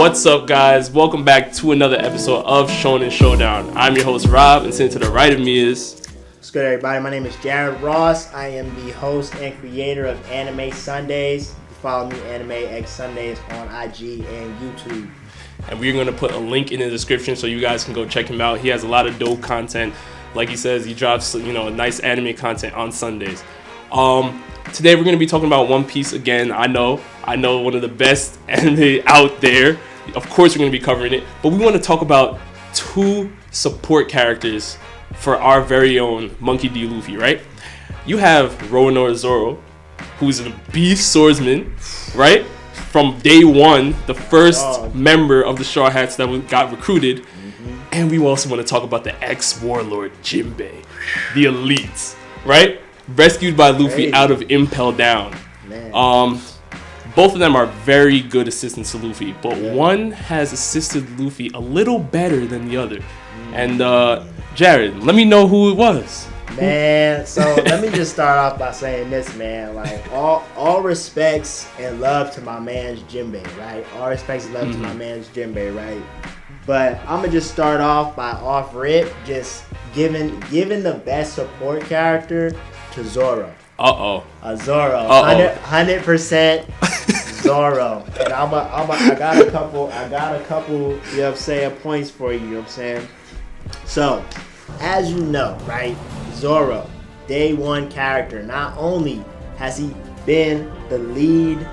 What's up, guys? Welcome back to another episode of Shonen Showdown. I'm your host, Rob, and sitting to the right of me is... What's good, everybody? My name is Jared Ross. I am the host and creator of Anime Sundays. You can follow me, Anime X Sundays, on IG and YouTube. And we're going to put a link in the description so you guys can go check him out. He has a lot of dope content. Like he says, he drops, nice anime content on Sundays. Today we're going to be talking about One Piece again. I know one of the best anime out there. Of course we're going to be covering it, but we want to talk about two support characters for our very own Monkey D. Luffy, right? You have Roronoa Zoro, who's a beast swordsman, right? From day one, the first member of the Straw Hats that got recruited. Mm-hmm. And we also want to talk about the ex-warlord Jinbe, the elites, right? Rescued by Luffy out of Impel Down. Man. Both of them are very good assistants to Luffy, but one has assisted Luffy a little better than the other. And Jared, let me know who it was. Man, so let me just start off by saying this, man. Like, all respects and love to my man's Jinbe, right? All respects and love to my man's Jinbe, right? But I'm gonna just start off by off rip, just giving the best support character to Zoro. Zoro. 100% Zoro. And I got a couple, you know what I'm saying, points for you, you know what I'm saying? So, as you know, right, Zoro, day one character, not only has he been the lead,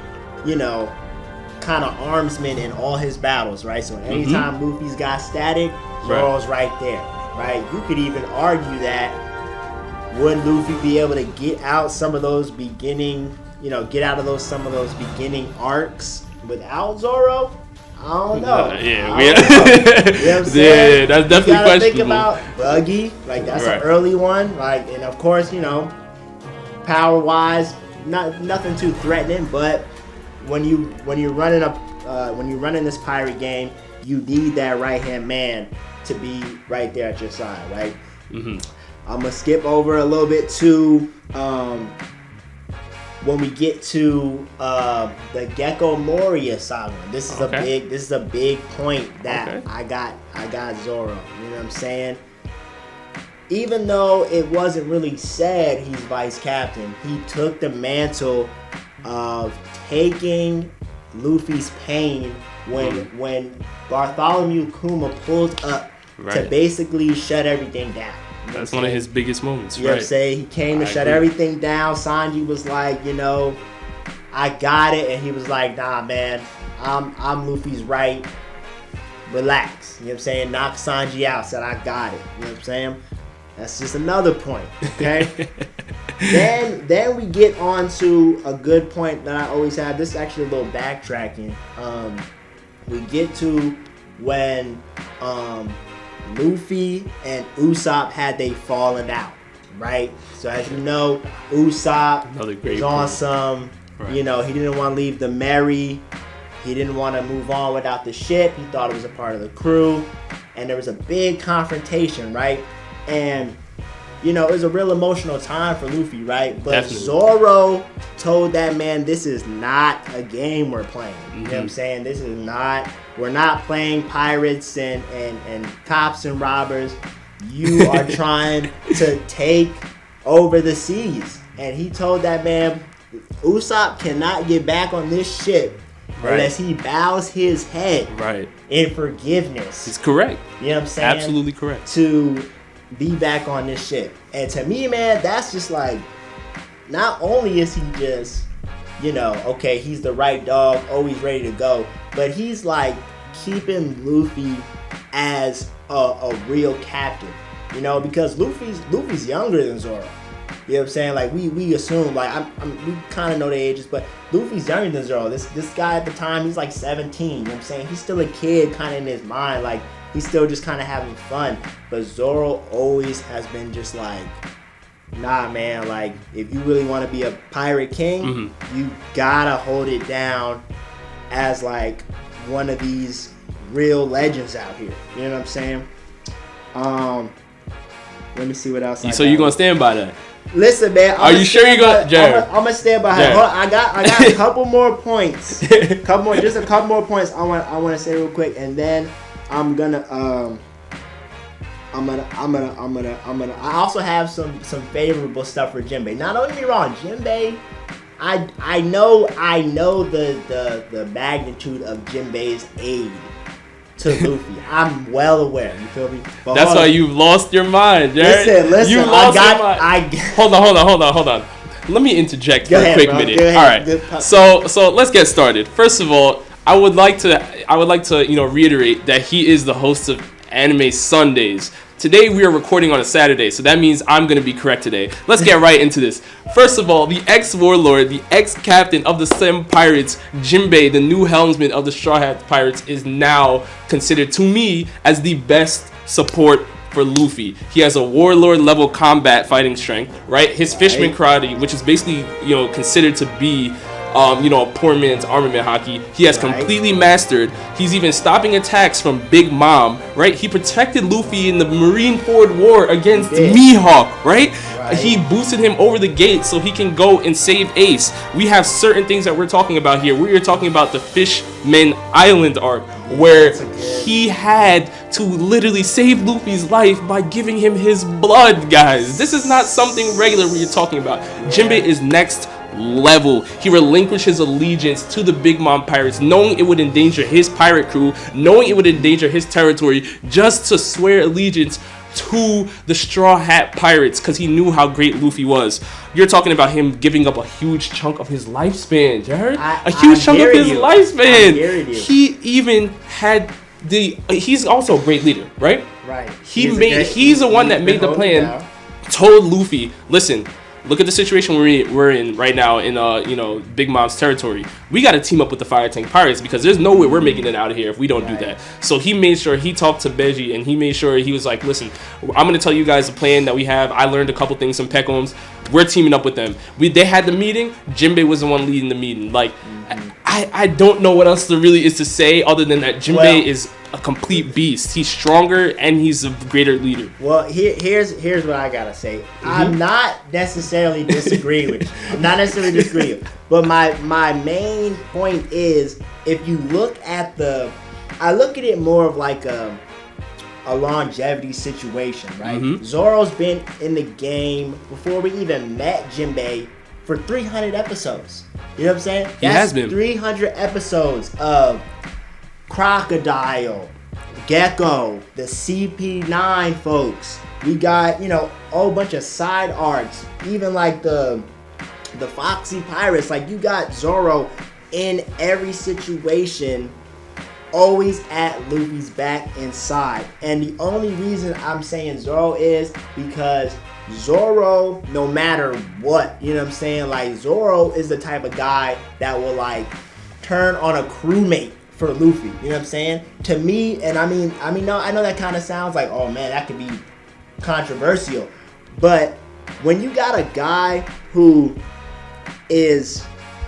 kind of armsman in all his battles, right? So anytime Luffy's got static, Zoro's right there, right? You could even argue that would Luffy be able to get out some of those beginning, some of those beginning arcs without Zoro? I don't know. You know what I'm saying? That's definitely questionable. You gotta think about Buggy, like that's an early one, like, and of course, power wise, nothing too threatening, but when you're running this pirate game, you need that right hand man to be right there at your side, right? Mm-hmm. I'm gonna skip over a little bit to when we get to the Gecko Moria saga. This is a big point that I got Zoro. You know what I'm saying? Even though it wasn't really said he's vice captain, he took the mantle of taking Luffy's pain when Bartholomew Kuma pulled up to basically shut everything down. That's one of his biggest moments, you know what I'm saying? He came to shut everything down. Sanji was like, I got it. And he was like, nah, man, I'm Luffy's right. Relax. You know what I'm saying? Knock Sanji out. Said, I got it. You know what I'm saying? That's just another point, okay? Then we get on to a good point that I always have. This is actually a little backtracking. We get to when... Luffy and Usopp had they fallen out, right? So as you know, Usopp was on some, he didn't want to leave the Merry. He didn't want to move on without the ship. He thought it was a part of the crew. And there was a big confrontation, right? And, it was a real emotional time for Luffy, right? But definitely. Zoro told that man, this is not a game we're playing. You know what I'm saying? We're not playing pirates and cops and robbers. You are trying to take over the seas. And he told that man, Usopp cannot get back on this ship unless he bows his head in forgiveness. He's correct. You know what I'm saying? Absolutely correct. To be back on this ship. And to me, man, that's just like, not only is he just, he's the right dog, always ready to go, but he's like keeping Luffy as a real captain, because Luffy's younger than Zoro. You know what I'm saying? Like we assume, like we kind of know the ages, but Luffy's younger than Zoro. This guy at the time, he's like 17. You know what I'm saying? He's still a kid, kind of in his mind, like he's still just kind of having fun. But Zoro always has been just like, nah, man, like, if you really want to be a pirate king, you gotta hold it down as, like, one of these real legends out here. You know what I'm saying? Let me see what else So you're gonna stand by that? Listen, man. Are you sure you got Jared? I'm gonna stand by her. I got a couple more points. Just a couple more points. I want to say real quick, and then I'm gonna. I also have some favorable stuff for Jinbe. Now, don't get me wrong, Jinbe. I know the magnitude of Jinbe's aid to Luffy. I'm well aware. You feel me? But that's why you've lost your mind, Jared. Listen. You lost your mind. Hold on. Let me interject for a quick minute. All right. So let's get started. First of all, I would like to reiterate that he is the host of Anime Sundays. Today we are recording on a Saturday, so that means I'm going to be correct today. Let's get right into this. First of all, the ex-warlord, the ex-captain of the Seven Pirates, Jimbei, the new helmsman of the Straw Hat Pirates, is now considered to me as the best support for Luffy. He has a warlord level combat fighting strength, right? His fishman karate, which is basically, considered to be a poor man's armament hockey. He has completely mastered. He's even stopping attacks from Big Mom, right? He protected Luffy in the Marineford War against Mihawk, right? He boosted him over the gate so he can go and save Ace. We have certain things that we're talking about here. We are talking about the Fishman Island arc, where he had to literally save Luffy's life by giving him his blood, guys. This is not something regular we're talking about. Jinbe is next level. He relinquished his allegiance to the Big Mom Pirates, knowing it would endanger his pirate crew, knowing it would endanger his territory, just to swear allegiance to the Straw Hat Pirates, because he knew how great Luffy was. You're talking about him giving up a huge chunk of his lifespan, Jared. A huge chunk of his lifespan. He even had he's also a great leader, right? Right. He's the one that made the plan. Told Luffy, listen, look at the situation we're in right now in Big Mom's territory. We got to team up with the Fire Tank Pirates, because there's no way we're making it out of here if we don't do that. So he made sure he talked to Beji, and he made sure he was like, listen, I'm going to tell you guys the plan that we have. I learned a couple things from Peckhams. We're teaming up with them. They had the meeting. Jinbe was the one leading the meeting. Like, I don't know what else there really is to say other than that Jinbe is a complete beast. He's stronger and he's a greater leader. Well, here's what I gotta say. I'm not necessarily disagreeing with you. I'm not necessarily disagreeing. But my main point is, if you look at I look at it more of like a longevity situation, right? Zoro's been in the game before we even met Jinbe for 300 episodes. You know what I'm saying? He has been 300 episodes of Crocodile, Gecko, the CP9 folks. We got, a whole bunch of side arcs, even like the Foxy Pirates. Like, you got Zoro in every situation, always at Luffy's back and side. And the only reason I'm saying Zoro is because Zoro, no matter what, you know what I'm saying? Like, Zoro is the type of guy that will, like, turn on a crewmate for Luffy. You know what I'm saying? To me, and I mean, no, I know that kind of sounds like, oh man, that could be controversial. But when you got a guy who is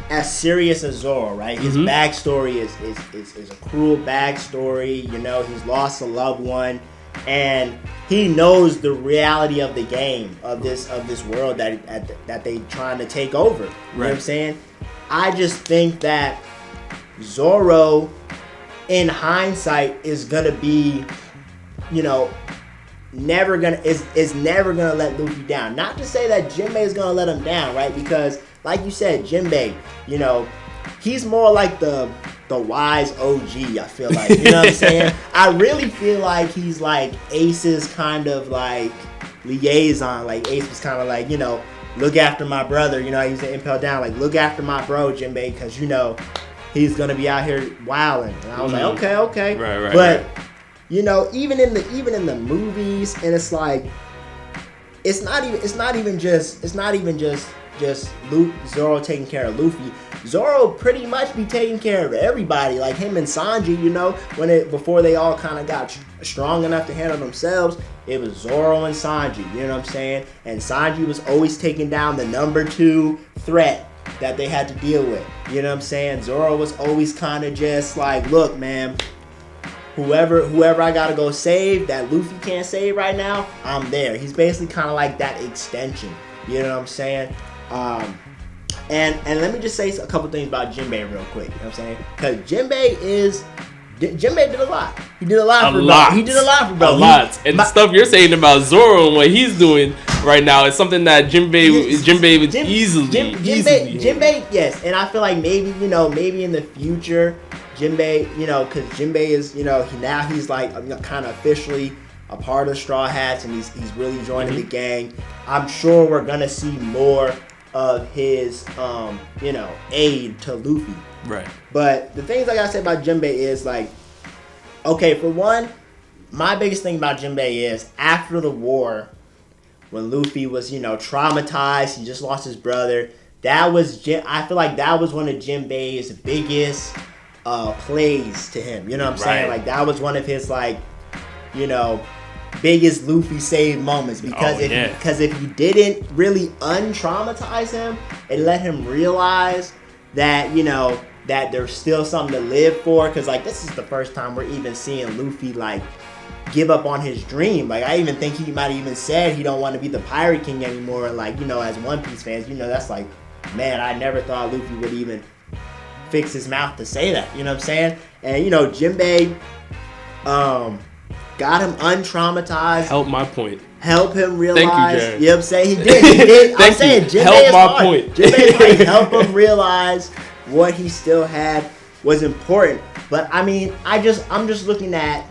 as serious as Zoro, right? His backstory is a cruel backstory. He's lost a loved one, and he knows the reality of the game, of this world that they trying to take over. You know what I'm saying? I just think that Zoro, in hindsight, is gonna be, never gonna let Luffy down. Not to say that Jinbe is gonna let him down, right? Because, like you said, Jinbe, he's more like the wise OG. I feel like, you know what I'm saying? I really feel like he's like Ace's kind of like liaison. Like, Ace was kind of like, look after my brother. He's impelled down. Like, look after my bro, Jinbe, because he's gonna be out here wilding. And I was like, okay. Right. But even in the movies, and it's like, it's not even just Zoro taking care of Luffy. Zoro pretty much be taking care of everybody, like him and Sanji. Before they all kind of got strong enough to handle themselves, it was Zoro and Sanji. You know what I'm saying? And Sanji was always taking down the number 2 threat that they had to deal with. You know what I'm saying? Zoro was always kind of just like, look, man, whoever I gotta go save that Luffy can't save right now, I'm there. He's basically kind of like that extension You know what I'm saying? And let me just say a couple things about Jinbei real quick. You know what I'm saying? Because Jinbei did a lot. He did a lot for bro. He did a lot for bro. A lot. And the stuff you're saying about Zoro and what he's doing right now is something that Jinbei would easily. Jinbei, yes. And I feel like maybe in the future, Jinbei, because Jinbei is, he's like kind of officially a part of Straw Hats, and he's really joining the gang. I'm sure we're gonna see more of his aid to Luffy. Right. But the things I gotta say about Jinbei is like, okay, for one, my biggest thing about Jinbei is after the war, when Luffy was traumatized, he just lost his brother. I feel like that was one of Jinbei's biggest plays to him. You know what I'm saying? Like that was one of his biggest Luffy save moments because if he didn't really untraumatize him and let him realize that that there's still something to live for, because like this is the first time we're even seeing Luffy like give up on his dream. Like I even think he might have even said he don't want to be the Pirate King anymore. Like as One Piece fans, that's like, man, I never thought Luffy would even fix his mouth to say that. You know what I'm saying? And Jinbei got him untraumatized. Help my point. Help him realize. Thank you, Jared. You know what I'm saying? He did. I'm saying Jinbei help my point. Jinbei help him realize what he still had was important. But I mean, I'm just looking at,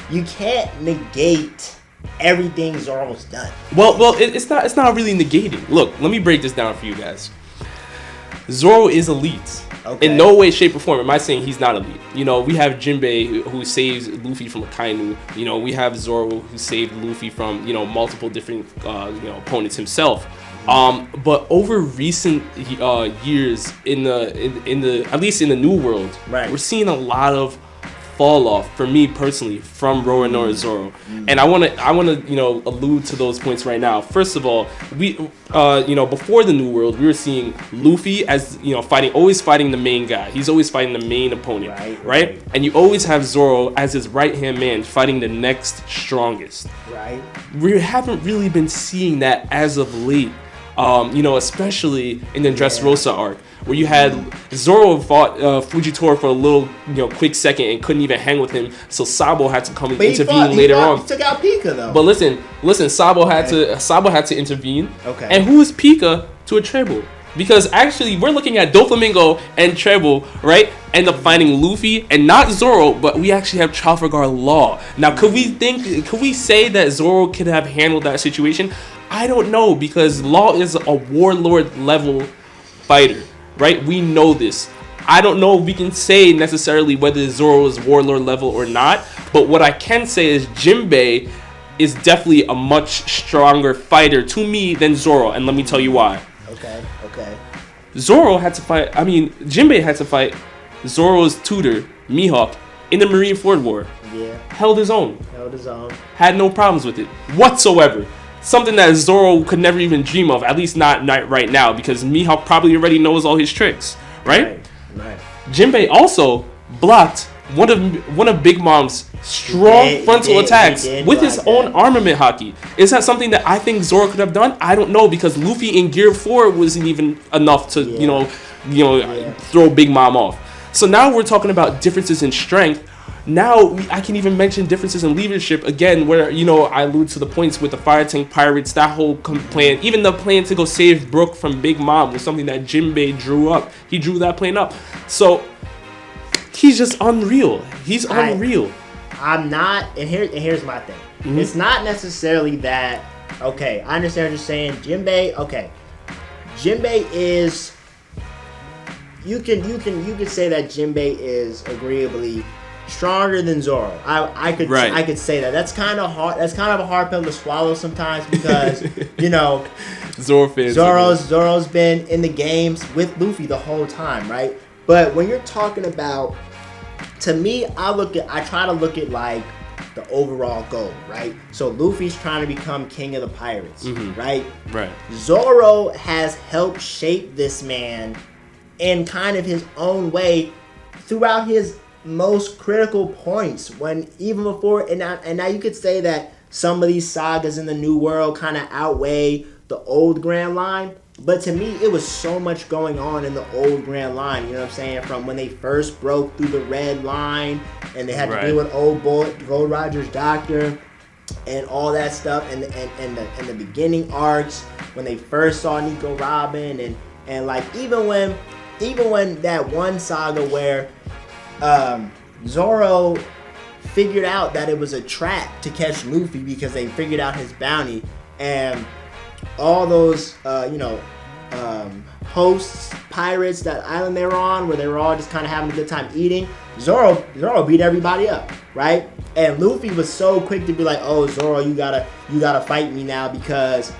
you can't negate everything Zoro's done. Well, it's not really negating. Look, let me break this down for you guys. Zoro is elite. Okay. In no way, shape, or form am I saying he's not elite. We have Jinbei who saves Luffy from a Kainu. We have Zoro who saved Luffy from multiple different opponents himself. But over recent years in the at least in the New World, right, we're seeing a lot of fall off for me personally from Roronoa Zoro, and I want to allude to those points right now. First of all, we before the New World, we were seeing Luffy as always fighting the main guy. He's always fighting the main opponent, right? And you always have Zoro as his right hand man fighting the next strongest. Right. We haven't really been seeing that as of late. Especially in the Dressrosa arc, where you had Zoro fought Fujitora for a little, quick second and couldn't even hang with him, so Sabo had to come and intervene later on. He took out Pika though. But listen, Sabo had to intervene. Okay. And who is Pika to a Treble? Because actually, we're looking at Doflamingo and Treble, right? End up finding Luffy and not Zoro, but we actually have Trafalgar Law. Now, could we say that Zoro could have handled that situation? I don't know, because Law is a warlord level fighter, right? We know this. I don't know if we can say necessarily whether Zoro is warlord level or not, but what I can say is Jinbei is definitely a much stronger fighter to me than Zoro, and let me tell you why. Okay. Jinbei had to fight Zoro's tutor, Mihawk, in the Marineford War. Yeah. Held his own. Had no problems with it whatsoever. Something that Zoro could never even dream of, at least not right now, because Mihawk probably already knows all his tricks, right? Right. Jinbei also blocked one of Big Mom's strong frontal attacks with his own armament haki. Is that something that I think Zoro could have done? I don't know, because Luffy in Gear 4 wasn't even enough to throw Big Mom off. So now we're talking about differences in strength. Now I can even mention differences in leadership again, where I allude to the points with the Fire Tank Pirates. That whole plan, even the plan to go save Brook from Big Mom, was something that Jinbei drew up. He drew that plan up. So he's just unreal. He's unreal. I'm not, and here's my thing. Mm-hmm. It's not necessarily that. Okay, I understand what you're saying. Jinbei. Okay, Jinbei is. You can say that Jinbei is agreeably stronger than Zoro. I could say that. That's kind of hard. That's kind of a hard pill to swallow sometimes, because Zoro's been in the games with Luffy the whole time, right? But when you're talking about, to me, I try to look at like the overall goal, right? So Luffy's trying to become king of the pirates, right? Right. Zoro has helped shape this man in kind of his own way throughout his most critical points, when even before, and now you could say that some of these sagas in the New World kind of outweigh the old Grand Line. But to me, it was so much going on in the old Grand Line. You know what I'm saying? From when they first broke through the Red Line and they had to deal with Gold Roger's doctor and all that stuff, and the beginning arcs when they first saw Nico Robin, and like even when that one saga where Zoro figured out that it was a trap to catch Luffy because they figured out his bounty, and all those hosts, pirates, that island they were on, where they were all just kind of having a good time eating, Zoro beat everybody up, right? And Luffy was so quick to be like, "Oh, Zoro, you gotta fight me now because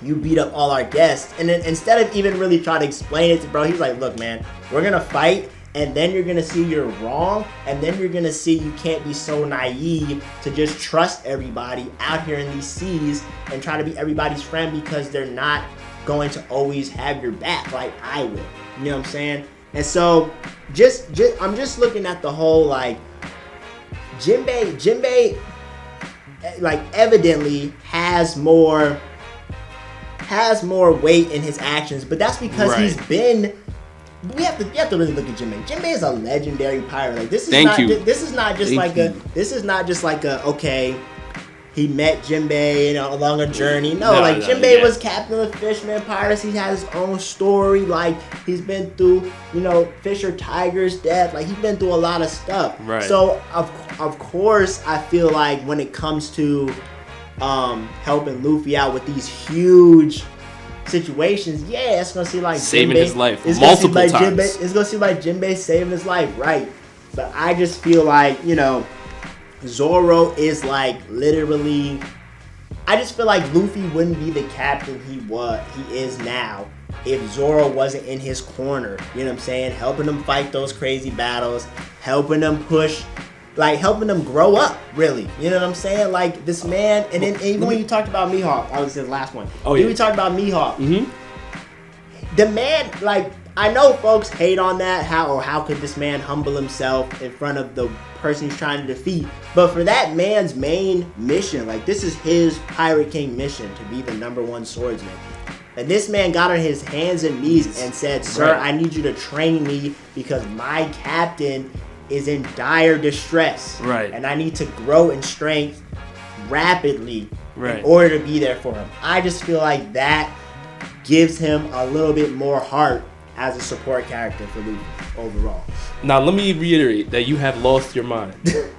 you beat up all our guests." And then instead of even really trying to explain it to bro, he's like, "Look, man, we're gonna fight, and then you're gonna see you're wrong, and then you're gonna see you can't be so naive to just trust everybody out here in these seas and try to be everybody's friend, because they're not going to always have your back like I will." You know what I'm saying? And so I'm just looking at the whole, like, Jinbe like evidently has more weight in his actions, but that's because he's been. You have to really look at Jinbe. Jinbe is a legendary pirate. Like, this is not just like a okay, he met Jimbei, along a journey. Jinbe was captain of the Fisherman Pirates. He has his own story. Like, he's been through, Fisher Tiger's death. Like, he's been through a lot of stuff. Right. So of course, I feel like when it comes to helping Luffy out with these huge situations, it's gonna seem like saving Jinbe, his life multiple times. It's gonna seem like Jinbe saving his life, right? But I just feel like, Zoro is like literally. I just feel like Luffy wouldn't be the captain he is now if Zoro wasn't in his corner. You know what I'm saying? Helping him fight those crazy battles, helping him push, like helping them grow up, really. You know what I'm saying? Like, this man, and then even when you talked about Mihawk, I was the last one. Oh yeah. We talked about Mihawk. Mm-hmm. The man, like, I know folks hate on that. How could this man humble himself in front of the person he's trying to defeat? But for that man's main mission, like, this is his Pirate King mission, to be the #1 swordsman. And this man got on his hands and knees and said, "Sir, I need you to train me because my captain is in dire distress, and I need to grow in strength rapidly in order to be there for him." I just feel like that gives him a little bit more heart as a support character for Luffy overall. Now, let me reiterate that you have lost your mind.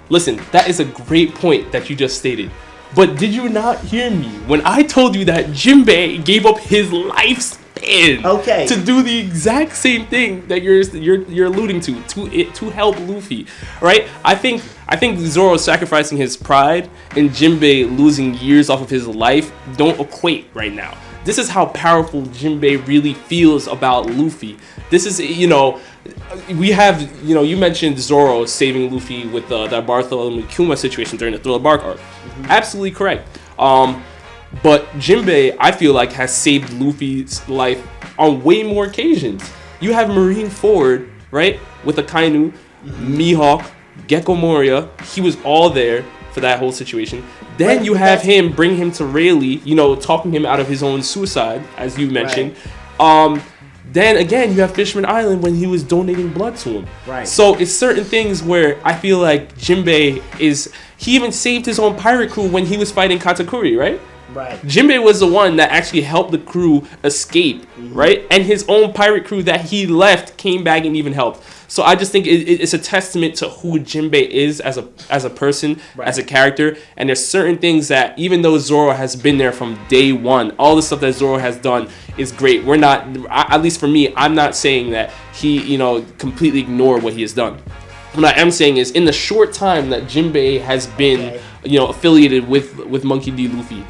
Listen, that is a great point that you just stated. But did you not hear me when I told you that Jinbe gave up his lifespan to do the exact same thing that you're alluding to help Luffy, right? I think Zoro sacrificing his pride and Jinbe losing years off of his life don't equate right now. This is how powerful Jinbe really feels about Luffy. This is, we have, you mentioned Zoro saving Luffy with that Bartholomew Kuma situation during the Thriller Bark arc. Mm-hmm. Absolutely correct. But Jinbe, I feel like, has saved Luffy's life on way more occasions. You have Marineford, right, with Akainu, Mihawk, Gecko Moria. He was all there for that whole situation. Then you have him bring him to Rayleigh, talking him out of his own suicide, as you mentioned. Right. Then again, you have Fisherman Island when he was donating blood to him. Right. So it's certain things where I feel like Jinbe he even saved his own pirate crew when he was fighting Katakuri, right? Right. Jinbe was the one that actually helped the crew escape, right? And his own pirate crew that he left came back and even helped. So I just think it's a testament to who Jinbe is as a person, as a character. And there's certain things that, even though Zoro has been there from day one, all the stuff that Zoro has done is great. We're not, at least for me, I'm not saying that he, completely ignored what he has done. What I am saying is, in the short time that Jinbe has been, affiliated with Monkey D. Luffy,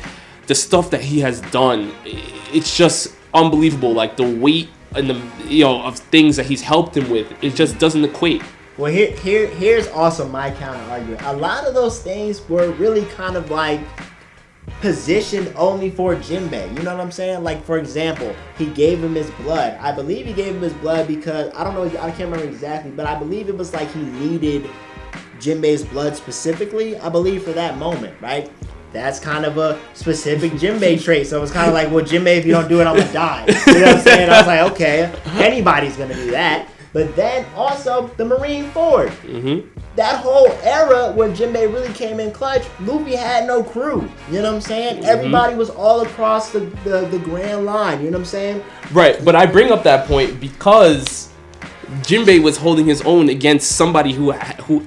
the stuff that he has done, it's just unbelievable. Like, the weight and the of things that he's helped him with, it just doesn't equate. Well, here's also my counter argument. A lot of those things were really kind of like positioned only for Jinbe. You know what I'm saying? Like, for example, he gave him his blood. I believe he gave him his blood because I don't know, I can't remember exactly, but I believe it was like he needed Jinbe's blood specifically, I believe, for that moment, right? that's kind of a specific Jimbei trait. So it's kind of like, well, Jimbei, if you don't do it, I'm gonna die. You know what I'm saying? I was like, okay, anybody's gonna do that. But then also the Marine Ford. That whole era where Jinbei really came in clutch, Luffy had no crew. You know what I'm saying? Everybody was all across the Grand Line. You know what I'm saying? Right, but I bring up that point because Jinbei was holding his own against somebody who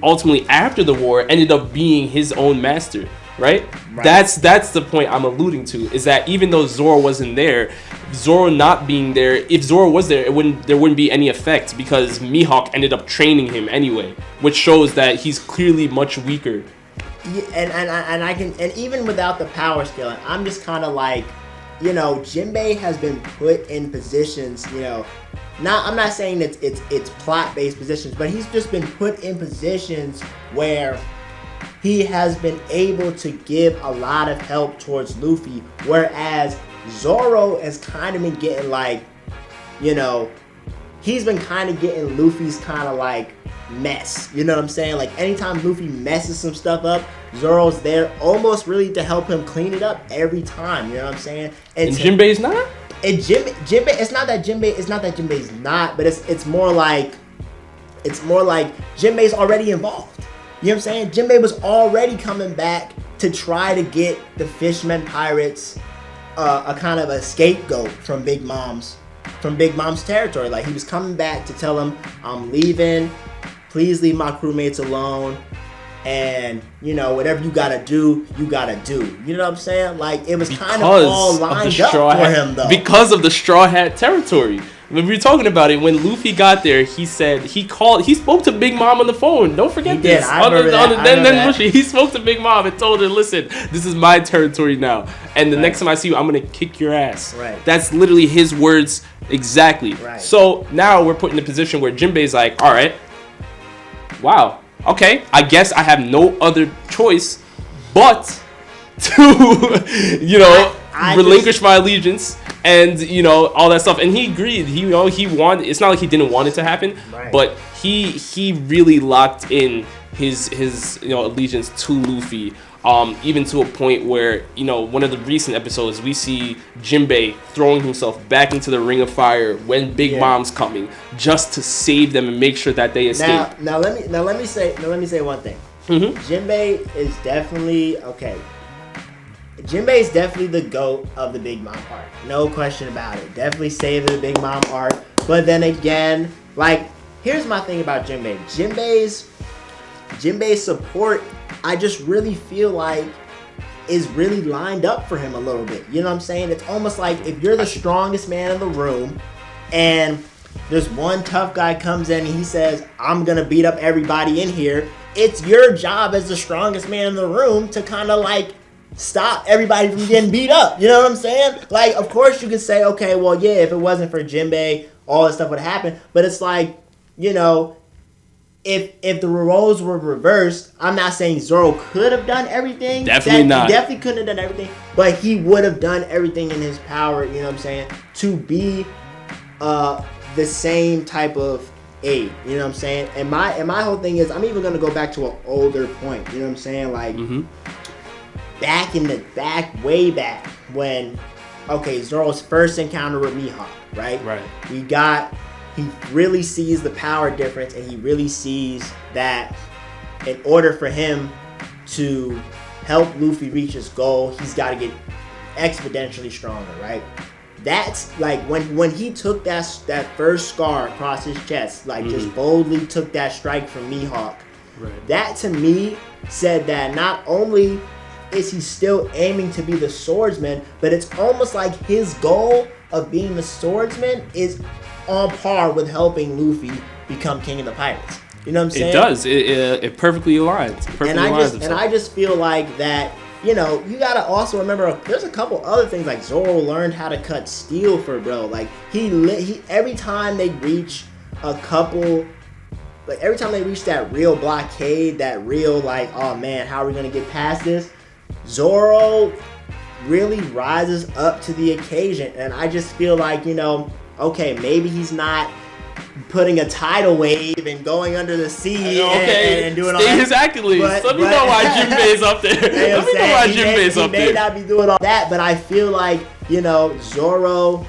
ultimately, after the war, ended up being his own master. Right? That's the point I'm alluding to, is that even though Zoro wasn't there, Zoro not being there, if Zoro was there, there wouldn't be any effect because Mihawk ended up training him anyway, which shows that he's clearly much weaker. Yeah, and I can, and even without the power scaling, I'm just kind of like, you know, Jinbei has been put in positions, you know, I'm not saying it's plot based positions, but he's just been put in positions where he has been able to give a lot of help towards Luffy, whereas Zoro has kind of been getting like, you know, he's been kind of getting Luffy's kind of like mess. You know what I'm saying? Like anytime Luffy messes some stuff up, Zoro's there almost really to help him clean it up every time. You know what I'm saying? And Jinbei's not? And Jinbei, it's not that Jinbei's not, but it's more like Jinbei's already involved. You know what I'm saying? Jinbei was already coming back to try to get the Fishmen Pirates a kind of a scapegoat from Big Mom's territory. Like he was coming back to tell him, I'm leaving, please leave my crewmates alone, and you know, whatever you gotta do, you gotta do. You know what I'm saying? Like it was kind of all lined up for him though. Because of the Straw Hat territory. When we were talking about it, when Luffy got there, he said he spoke to Big Mom on the phone. Don't forget this. He spoke to Big Mom and told her, listen, this is my territory now. And the next time I see you, I'm going to kick your ass. Right. That's literally his words exactly. Right. So now we're put in a position where Jinbei's like, all right, wow, okay, I guess I have no other choice but to, you know, relinquish my allegiance. And you know, all that stuff, and he agreed. He wanted. It's not like he didn't want it to happen, but he really locked in his allegiance to Luffy. Even to a point where, you know, one of the recent episodes we see Jinbei throwing himself back into the Ring of Fire when Big Mom's coming, just to save them and make sure that they escape. Now let me say one thing. Jinbei is definitely okay. Jinbei is definitely the GOAT of the Big Mom arc. No question about it. Definitely saving the Big Mom arc. But then again, like, here's my thing about Jinbei. Jinbei's support, I just really feel like is really lined up for him a little bit. You know what I'm saying? It's almost like if you're the strongest man in the room and there's one tough guy comes in and he says, I'm going to beat up everybody in here. It's your job as the strongest man in the room to kind of like stop everybody from getting beat up. You know what I'm saying? Like, of course you could say, okay, well, yeah, if it wasn't for Jinbei, all this stuff would happen. But it's like, you know, if the roles were reversed, I'm not saying Zoro could have done everything. Definitely not. He definitely couldn't have done everything. But he would have done everything in his power, you know what I'm saying, to be the same type of aid. You know what I'm saying? And my whole thing is, I'm even going to go back to an older point. You know what I'm saying? Like, way back when, okay, Zoro's first encounter with Mihawk, right? Right. He really sees the power difference, and he really sees that in order for him to help Luffy reach his goal, he's got to get exponentially stronger, right? That's like when he took that first scar across his chest, like just boldly took that strike from Mihawk. Right. That to me said that not only is he still aiming to be the swordsman, but it's almost like his goal of being the swordsman is on par with helping Luffy become king of the pirates. You know what I'm saying? It does. It perfectly aligns. I just feel like that, you know, you gotta also remember there's a couple other things, like Zoro learned how to cut steel for bro. Like he every time they reach that real blockade, that real like, oh man, how are we gonna get past this? Zoro really rises up to the occasion, and I just feel like, you know, okay, maybe he's not putting a tidal wave and going under the sea and doing all that. His accolades. Let me know why Jimbei's up there. Let me know why Jimbei's up there. He may not be doing all that, but I feel like, Zoro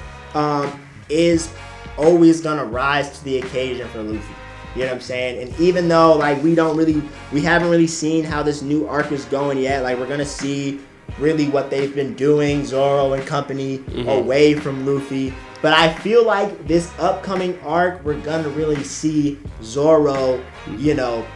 is always going to rise to the occasion for Luffy. You know what I'm saying? And even though, like, we haven't really seen how this new arc is going yet, like, we're going to see really what they've been doing, Zoro and company, away from Luffy. But I feel like this upcoming arc, we're going to really see Zoro,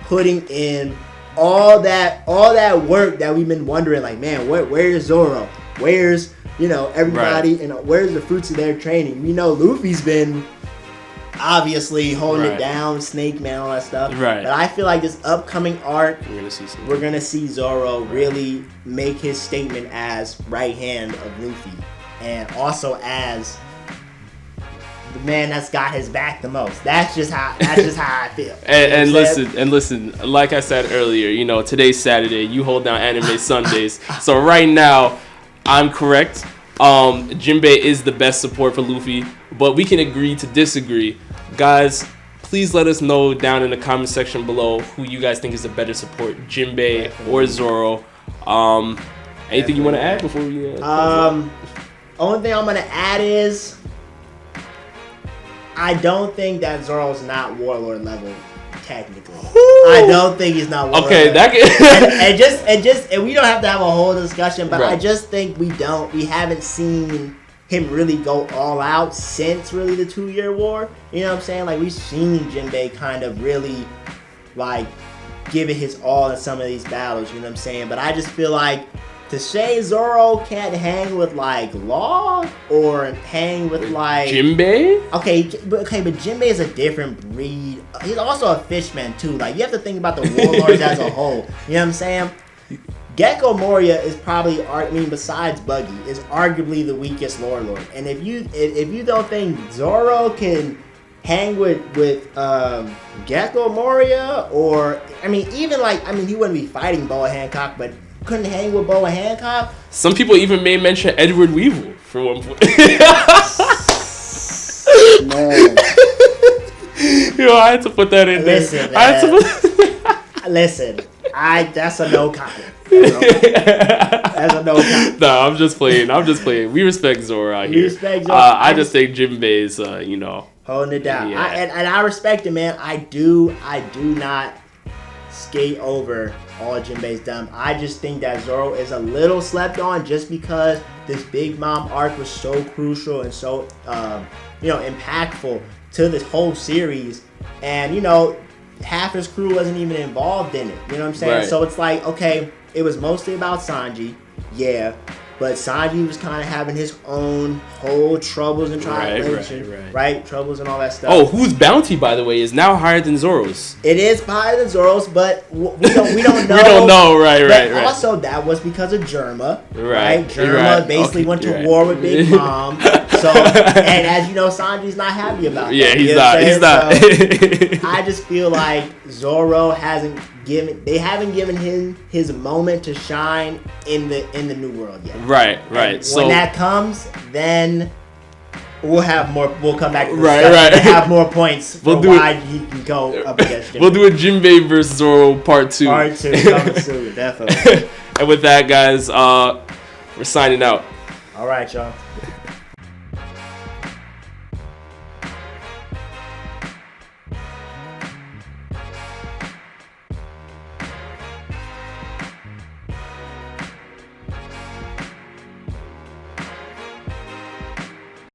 putting in all that work that we've been wondering, like, man, where's Zoro? Where's, everybody, right. and where's the fruits of their training? We know Luffy's been obviously holding it down, Snake Man, all that stuff. Right. But I feel like this upcoming arc, we're gonna see Zoro really make his statement as right hand of Luffy, and also as the man that's got his back the most. That's just how I feel. And listen, like I said earlier, today's Saturday. You hold down Anime Sundays. So right now, I'm correct. Jinbe is the best support for Luffy, but we can agree to disagree. Guys, please let us know down in the comment section below who you guys think is the better support, Jinbe or Zoro. Anything you want to add before we only thing I'm going to add is I don't think that Zoro's not Warlord level. Technically, I don't think he's not. Okay, that and we don't have to have a whole discussion, but I just think we haven't seen him really go all out since really the 2-year war. You know what I'm saying? Like, we've seen Jinbe kind of really like give it his all in some of these battles. You know what I'm saying? But I just feel like to say Zoro can't hang with like Law or hang with like Jinbe. Okay, but Jinbe is a different breed. He's also a fishman too. Like, you have to think about the warlords as a whole. You know what I'm saying? Gecko Moria is probably, besides Buggy, is arguably the weakest warlord. And if you don't think Zoro can hang with Gecko Moria, or he wouldn't be fighting Boa Hancock, but couldn't hang with Boa Hancock. Some people even may mention Edward Weevil for one point. Man. I had to put that in Listen, there. Listen, that's a no comment. That's a no comment. No, I'm just playing. We respect Zoro out here. Respect Zoro. I just think Jinbe's, holding it down. Yeah. And I respect it, man. I do not skate over all Jinbe's done. I just think that Zoro is a little slept on just because this Big Mom arc was so crucial and so impactful to this whole series, and half his crew wasn't even involved in it. You know what I'm saying? Right. So it's like, okay, it was mostly about Sanji, but Sanji was kind of having his own whole troubles and tribulations, right? Troubles and all that stuff. Oh, whose bounty, by the way, is now higher than Zoro's? It is higher than Zoro's, but we don't know. We don't know, right. Also, that was because of Germa, right? Germa basically went to war with Big Mom. So, and as you know, Sanji's not happy about that. Yeah, he's not. So, I just feel like Zoro haven't given him his moment to shine in the new world yet. Right. And so when that comes, then we'll have more. We'll come back to this right. and have more points for why he can go up against Jinbe. We'll do a Jinbe versus Zoro part 2. Part 2 coming soon, definitely. And with that, guys, we're signing out. All right, y'all.